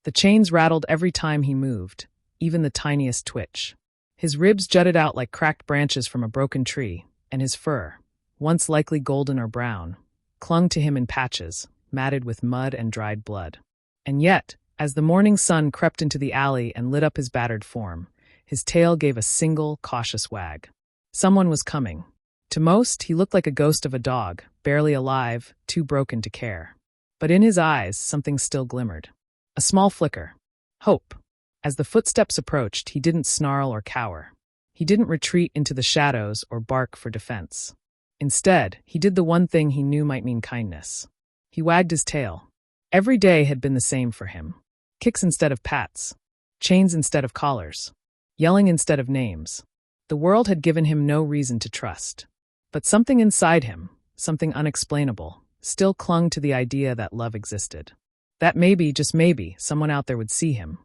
The chains rattled every time he moved, even the tiniest twitch. His ribs jutted out like cracked branches from a broken tree, and his fur, once likely golden or brown, clung to him in patches, matted with mud and dried blood. And yet, as the morning sun crept into the alley and lit up his battered form, his tail gave a single, cautious wag. Someone was coming. To most, he looked like a ghost of a dog, barely alive, too broken to care. But in his eyes, something still glimmered. A small flicker. Hope. As the footsteps approached, he didn't snarl or cower. He didn't retreat into the shadows or bark for defense. Instead, he did the one thing he knew might mean kindness. He wagged his tail. Every day had been the same for him. Kicks instead of pats. Chains instead of collars. Yelling instead of names. The world had given him no reason to trust. But something inside him, something unexplainable, still clung to the idea that love existed. That maybe, just maybe, someone out there would see him.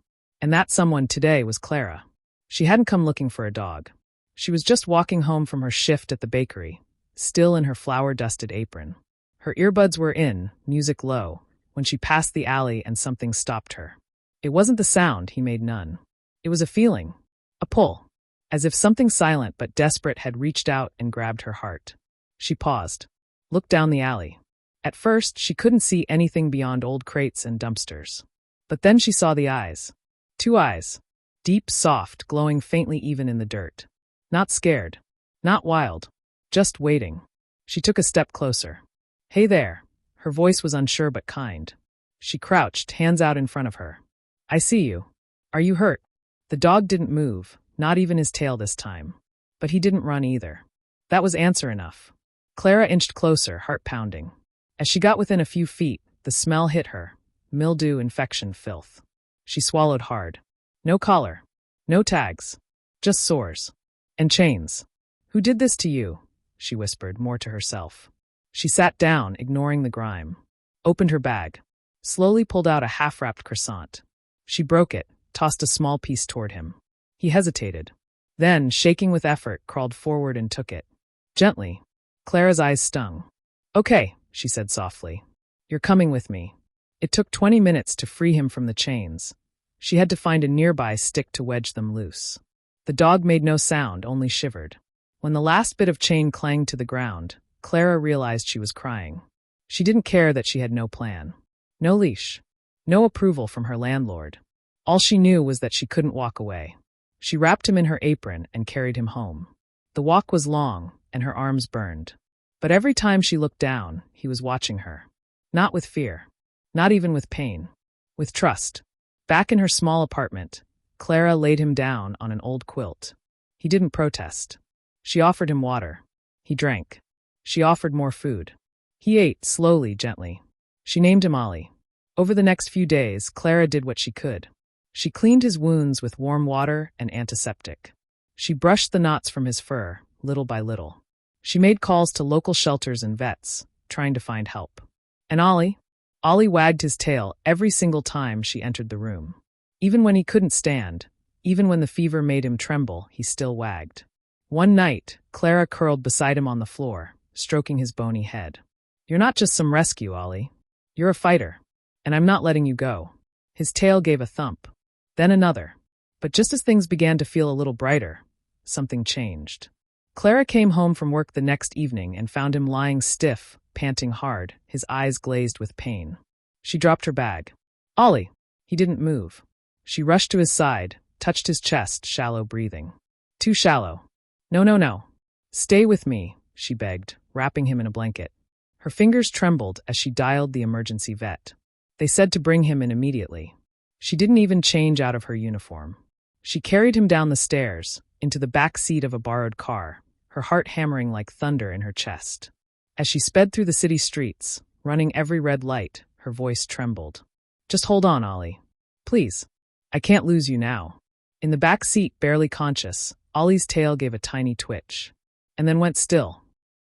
And that someone today was Clara. She hadn't come looking for a dog. She was just walking home from her shift at the bakery, still in her flour-dusted apron. Her earbuds were in, music low, when she passed the alley and something stopped her. It wasn't the sound, he made none. It was a feeling. A pull. As if something silent but desperate had reached out and grabbed her heart. She paused. Looked down the alley. At first, she couldn't see anything beyond old crates and dumpsters. But then she saw the eyes. 2 eyes. Deep, soft, glowing faintly even in the dirt. Not scared. Not wild. Just waiting. She took a step closer. Hey there. Her voice was unsure but kind. She crouched, hands out in front of her. I see you. Are you hurt? The dog didn't move, not even his tail this time. But he didn't run either. That was answer enough. Clara inched closer, heart pounding. As she got within a few feet, the smell hit her. Mildew, infection, filth. She swallowed hard. No collar. No tags. Just sores. And chains. Who did this to you? She whispered, more to herself. She sat down, ignoring the grime. Opened her bag. Slowly pulled out a half-wrapped croissant. She broke it, tossed a small piece toward him. He hesitated. Then, shaking with effort, crawled forward and took it. Gently. Clara's eyes stung. Okay, she said softly. You're coming with me. It took 20 minutes to free him from the chains. She had to find a nearby stick to wedge them loose. The dog made no sound, only shivered. When the last bit of chain clanged to the ground, Clara realized she was crying. She didn't care that she had no plan. No leash. No approval from her landlord. All she knew was that she couldn't walk away. She wrapped him in her apron and carried him home. The walk was long, and her arms burned. But every time she looked down, he was watching her. Not with fear. Not even with pain. With trust. Back in her small apartment, Clara laid him down on an old quilt. He didn't protest. She offered him water. He drank. She offered more food. He ate, slowly, gently. She named him Ollie. Over the next few days, Clara did what she could. She cleaned his wounds with warm water and antiseptic. She brushed the knots from his fur, little by little. She made calls to local shelters and vets, trying to find help. And Ollie wagged his tail every single time she entered the room. Even when he couldn't stand, even when the fever made him tremble, he still wagged. One night, Clara curled beside him on the floor, stroking his bony head. You're not just some rescue, Ollie. You're a fighter. And I'm not letting you go. His tail gave a thump. Then another. But just as things began to feel a little brighter, something changed. Clara came home from work the next evening and found him lying stiff, panting hard, his eyes glazed with pain. She dropped her bag. Ollie! He didn't move. She rushed to his side, touched his chest, shallow breathing. Too shallow. No. Stay with me, she begged, wrapping him in a blanket. Her fingers trembled as she dialed the emergency vet. They said to bring him in immediately. She didn't even change out of her uniform. She carried him down the stairs, into the back seat of a borrowed car, her heart hammering like thunder in her chest. As she sped through the city streets, running every red light, her voice trembled. Just hold on, Ollie. Please. I can't lose you now. In the back seat, barely conscious, Ollie's tail gave a tiny twitch. And then went still.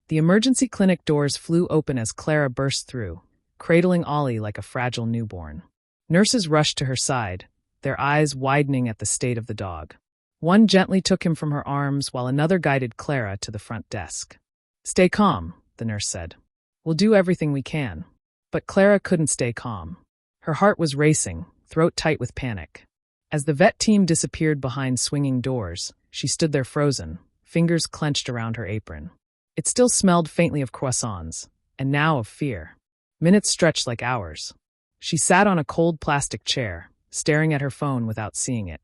The emergency clinic doors flew open as Clara burst through, cradling Ollie like a fragile newborn. Nurses rushed to her side, their eyes widening at the state of the dog. One gently took him from her arms while another guided Clara to the front desk. Stay calm, the nurse said. We'll do everything we can. But Clara couldn't stay calm. Her heart was racing, throat tight with panic. As the vet team disappeared behind swinging doors, she stood there frozen, fingers clenched around her apron. It still smelled faintly of croissants, and now of fear. Minutes stretched like hours. She sat on a cold plastic chair, staring at her phone without seeing it.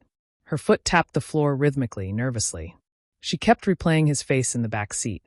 Her foot tapped the floor rhythmically, nervously. She kept replaying his face in the back seat,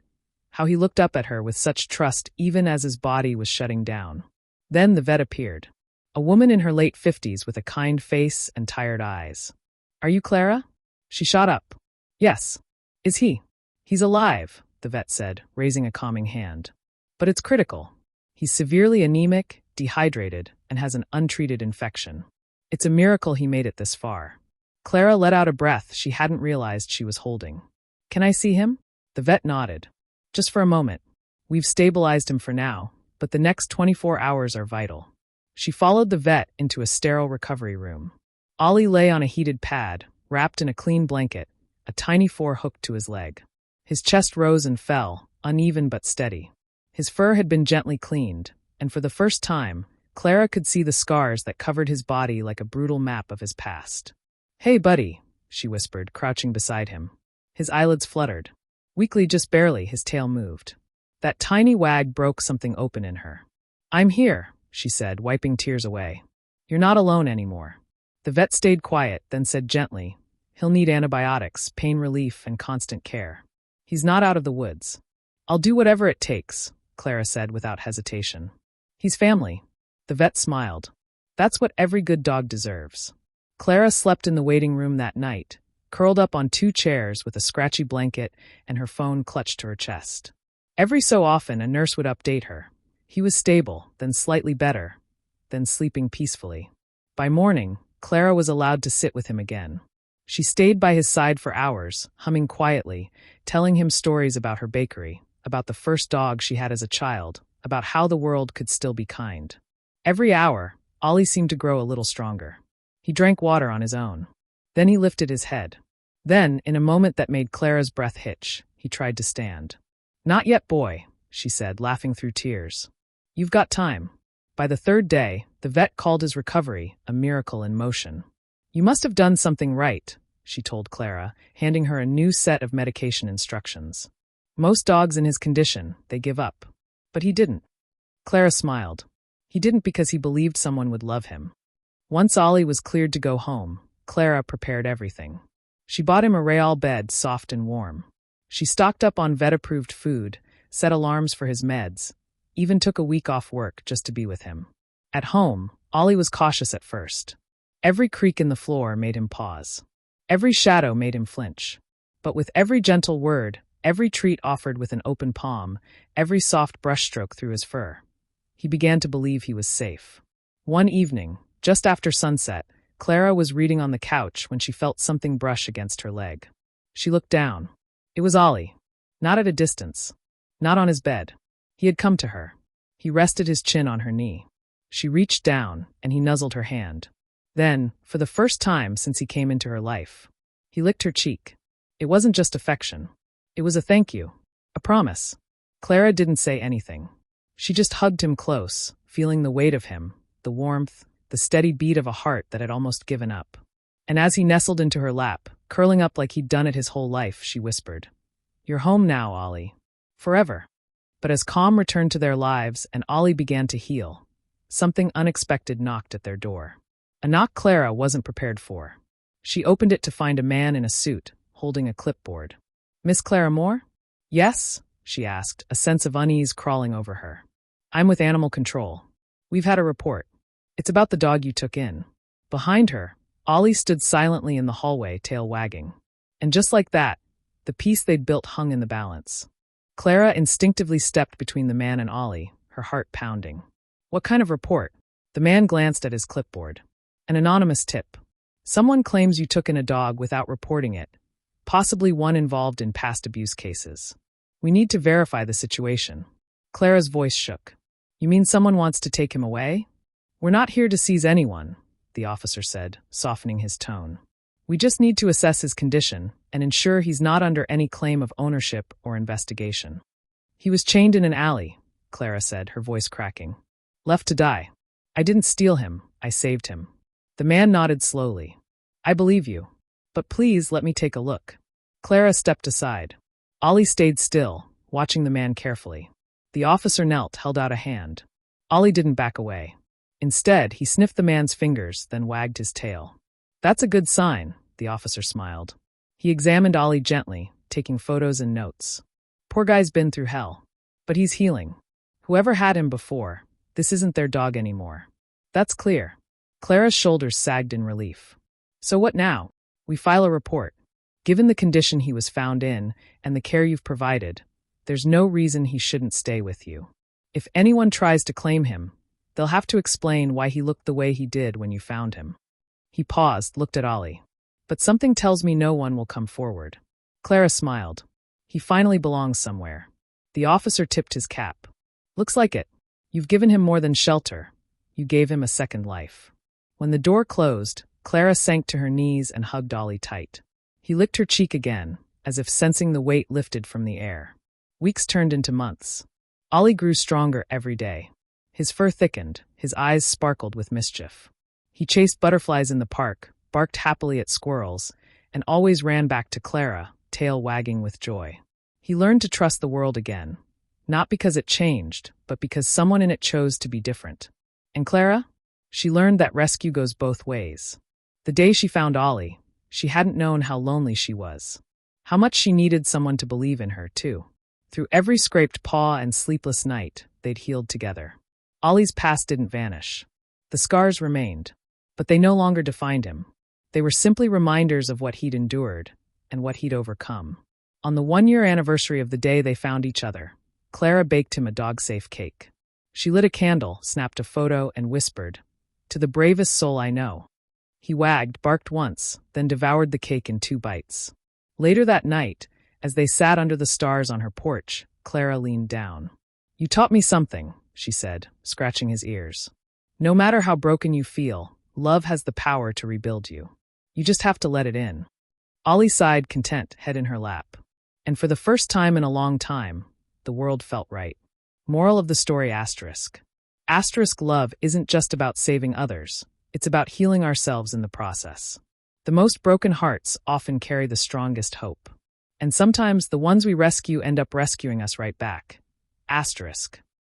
how he looked up at her with such trust even as his body was shutting down. Then the vet appeared. A woman in her late 50s with a kind face and tired eyes. "Are you Clara?" She shot up. "Yes." "Is he?" "He's alive," the vet said, raising a calming hand. "But it's critical. He's severely anemic, dehydrated, and has an untreated infection. It's a miracle he made it this far." Clara let out a breath she hadn't realized she was holding. "Can I see him?" The vet nodded. "Just for a moment. We've stabilized him for now, but the next 24 hours are vital." She followed the vet into a sterile recovery room. Ollie lay on a heated pad, wrapped in a clean blanket, a tiny four hooked to his leg. His chest rose and fell, uneven but steady. His fur had been gently cleaned, and for the first time, Clara could see the scars that covered his body like a brutal map of his past. "Hey, buddy," she whispered, crouching beside him. His eyelids fluttered. Weakly, just barely, his tail moved. That tiny wag broke something open in her. "I'm here," she said, wiping tears away. "You're not alone anymore." The vet stayed quiet, then said gently, "He'll need antibiotics, pain relief, and constant care. He's not out of the woods." "I'll do whatever it takes," Clara said without hesitation. "He's family." The vet smiled. "That's what every good dog deserves." Clara slept in the waiting room that night, curled up on 2 chairs with a scratchy blanket and her phone clutched to her chest. Every so often, a nurse would update her. He was stable, then slightly better, then sleeping peacefully. By morning, Clara was allowed to sit with him again. She stayed by his side for hours, humming quietly, telling him stories about her bakery, about the first dog she had as a child, about how the world could still be kind. Every hour, Ollie seemed to grow a little stronger. He drank water on his own. Then he lifted his head. Then, in a moment that made Clara's breath hitch, he tried to stand. "Not yet, boy," she said, laughing through tears. "You've got time." By the 3rd day, the vet called his recovery a miracle in motion. "You must have done something right," she told Clara, handing her a new set of medication instructions. "Most dogs in his condition, they give up. But he didn't." Clara smiled. He didn't because he believed someone would love him. Once Ollie was cleared to go home, Clara prepared everything. She bought him a Real bed, soft and warm. She stocked up on vet-approved food, set alarms for his meds, even took a week off work just to be with him. At home, Ollie was cautious at first. Every creak in the floor made him pause. Every shadow made him flinch. But with every gentle word, every treat offered with an open palm, every soft brushstroke through his fur, he began to believe he was safe. One evening, just after sunset, Clara was reading on the couch when she felt something brush against her leg. She looked down. It was Ollie. Not at a distance. Not on his bed. He had come to her. He rested his chin on her knee. She reached down, and he nuzzled her hand. Then, for the first time since he came into her life, he licked her cheek. It wasn't just affection. It was a thank you. A promise. Clara didn't say anything. She just hugged him close, feeling the weight of him, the warmth, the steady beat of a heart that had almost given up. And as he nestled into her lap, curling up like he'd done it his whole life, she whispered, "You're home now, Ollie. Forever." But as calm returned to their lives and Ollie began to heal, something unexpected knocked at their door. A knock Clara wasn't prepared for. She opened it to find a man in a suit, holding a clipboard. "Miss Clara Moore?" "Yes?" she asked, a sense of unease crawling over her. "I'm with Animal Control. We've had a report. It's about the dog you took in." Behind her, Ollie stood silently in the hallway, tail wagging. And just like that, the peace they'd built hung in the balance. Clara instinctively stepped between the man and Ollie, her heart pounding. "What kind of report?" The man glanced at his clipboard. "An anonymous tip. Someone claims you took in a dog without reporting it, possibly one involved in past abuse cases. We need to verify the situation." Clara's voice shook. "You mean someone wants to take him away?" "We're not here to seize anyone," the officer said, softening his tone. "We just need to assess his condition and ensure he's not under any claim of ownership or investigation." "He was chained in an alley," Clara said, her voice cracking. "Left to die. I didn't steal him, I saved him." The man nodded slowly. I believe you. But please let me take a look. Clara stepped aside. Ollie stayed still, watching the man carefully. The officer knelt, held out a hand. Ollie didn't back away. Instead, he sniffed the man's fingers, then wagged his tail. That's a good sign, the officer smiled. He examined Ollie gently, taking photos and notes. Poor guy's been through hell. But he's healing. Whoever had him before, this isn't their dog anymore. That's clear. Clara's shoulders sagged in relief. So what now? We file a report. Given the condition he was found in and the care you've provided, there's no reason he shouldn't stay with you. If anyone tries to claim him, they'll have to explain why he looked the way he did when you found him. He paused, looked at Ollie. But something tells me no one will come forward. Clara smiled. He finally belongs somewhere. The officer tipped his cap. Looks like it. You've given him more than shelter. You gave him a second life. When the door closed, Clara sank to her knees and hugged Ollie tight. He licked her cheek again, as if sensing the weight lifted from the air. Weeks turned into months. Ollie grew stronger every day. His fur thickened, his eyes sparkled with mischief. He chased butterflies in the park, barked happily at squirrels, and always ran back to Clara, tail wagging with joy. He learned to trust the world again, not because it changed, but because someone in it chose to be different. And Clara? She learned that rescue goes both ways. The day she found Ollie, she hadn't known how lonely she was. How much she needed someone to believe in her, too. Through every scraped paw and sleepless night, they'd healed together. Ollie's past didn't vanish. The scars remained, but they no longer defined him. They were simply reminders of what he'd endured and what he'd overcome. On the 1-year anniversary of the day they found each other, Clara baked him a dog-safe cake. She lit a candle, snapped a photo, and whispered, "To the bravest soul I know." He wagged, barked once, then devoured the cake in 2 bites. Later that night, as they sat under the stars on her porch, Clara leaned down. "You taught me something," she said, scratching his ears. "No matter how broken you feel, love has the power to rebuild you. You just have to let it in." Ollie sighed, content, head in her lap. And for the first time in a long time, the world felt right. Moral of the story asterisk. Asterisk love isn't just about saving others. It's about healing ourselves in the process. The most broken hearts often carry the strongest hope. And sometimes the ones we rescue end up rescuing us right back. Asterisk.